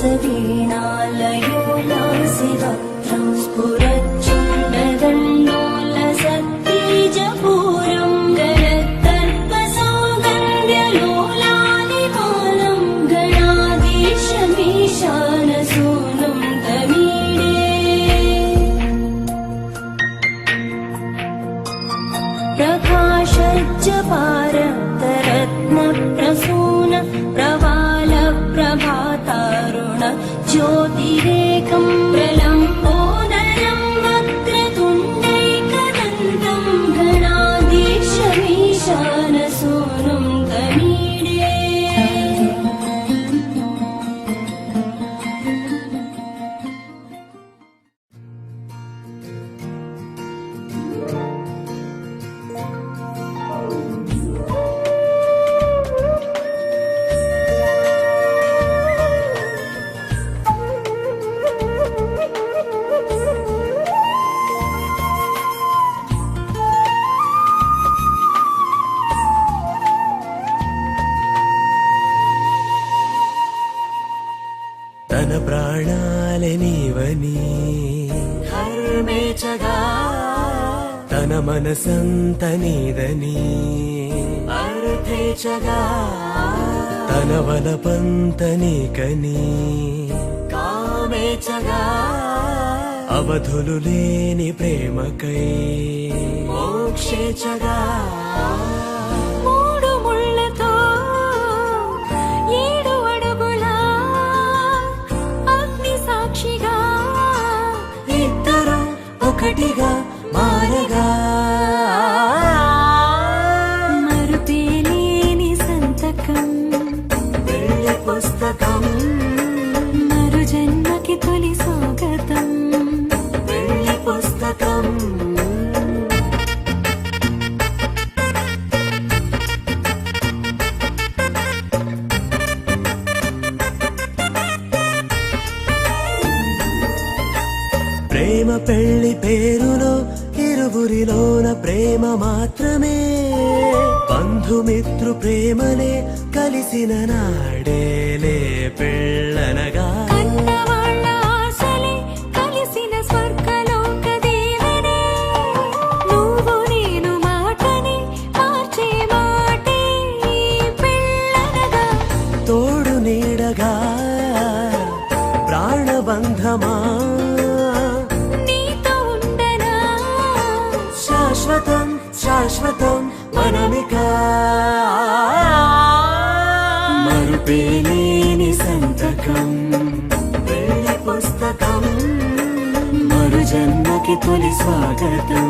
रसवीणालयो लासिवक्त्रं स्फुरच्चण्डदण्डोलसत्तेजपूरं गरत्तर्पसौगन्ध्यलोलानिपालं गणाधीशमीशानसूनुं तमीडे प्रकाशज्जपारक्तरत्नप्रसून प्रवालप्रभातारुण ज्योतिरेकं प्रलम्बोदरं वक्रतुण्डैकदन्तं गणाधीशमीशानसूनुं तमीडे తన ప్రాణాలే నీవని హర్మేచగా తన మనసంత నీదని అర్థేచగా తన వలపంత నీకని కామేచగా అవధులు లేని ప్రేమకై మోక్షేచగా ఒకటిగా మారగా మరుపేలేని సంతకం వెళ్ళి పుస్తకం మరు జన్మకి తొలి స్వాగతం వెళ్ళి పుస్తకం ప్రేమ పెళ్లి పేరులో ఇరువురిలోన ప్రేమ మాత్రమే బంధుమిత్రు ప్రేమనే కలిసిన నాడేలే పెళ్ళనగా కన్నవాళ్ళ ఆశలే కలిసిన స్వర్గలోక దేవనే నువ్వు నేను మాటని మార్చే మాటే పెళ్ళనగా తోడు నీడగా ప్రాణబంధమా శాశ్వతం శాశ్వతం మనమిక మరుపేలేని సంతకం వెళ్ళి పుస్తకం మరు జన్మకి తొలి స్వాగతం